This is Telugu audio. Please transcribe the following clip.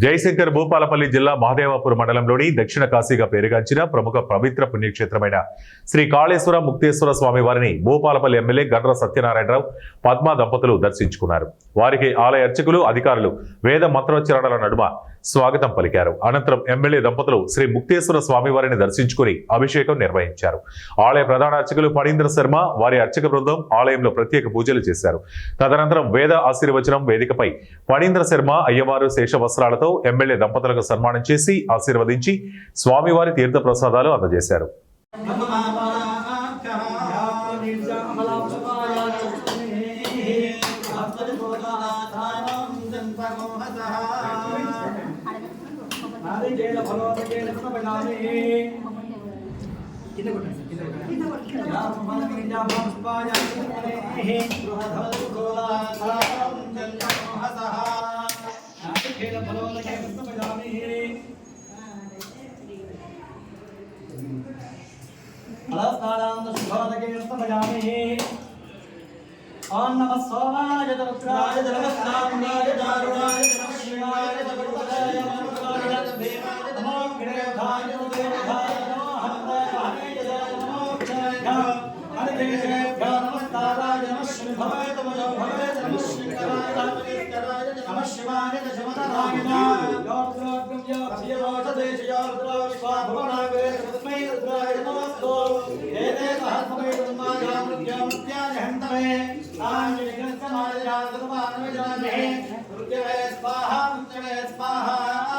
జయశంకర్ భూపాలపల్లి జిల్లా మహదేవాపూర్ మండలంలోని దక్షిణ కాశీగా పేరుగాంచిన ప్రముఖ పవిత్ర పుణ్యక్షేత్రమైన శ్రీ కాళేశ్వర ముక్తేశ్వర స్వామి వారిని భూపాలపల్లి ఎమ్మెల్యే గండ్ర సత్యనారాయణరావు పద్మ దంపతులు దర్శించుకున్నారు. వారికి ఆలయ అర్చకులు అధికారులు వేద మంత్రోచ్చరణల నడుమ స్వాగతం పలికారు. అనంతరం ఎమ్మెల్యే దంపతులు శ్రీ ముక్తేశ్వర స్వామి వారిని దర్శించుకుని అభిషేకం నిర్వహించారు. ఆలయ ప్రధాన అర్చకులు ఫణీంద్ర శర్మ వారి అర్చక బృందం ఆలయంలో ప్రత్యేక పూజలు చేశారు. తదనంతరం వేద ఆశీర్వచనం వేదికపై ఫణీంద్ర శర్మ అయ్యవారు శేష వస్త్రాలతో ఎమ్మెల్యే దంపతులకు సన్మానం చేసి ఆశీర్వదించి స్వామివారి తీర్థ ప్రసాదాలు అందజేశారు. ओम नमः सोमाय रुद्राय नमस्ताम्नाय दारुणाय नमः शिवाय नमः देवाय नमो विरेधाय देवधाय नमो हनुमाय नमो क्षय हरिदेशेभ्यो नमस्काराय नमः शिवाय नमः शिवाय नमः शिवाय दशमनाय योत्रोग्रम्यो क्षीरोषदेशयो रुद्रो स्वाभुवनागे तस्मै रुद्राय नमः एते सहस्रमे ब्रह्माया मृत्याय हन्तमे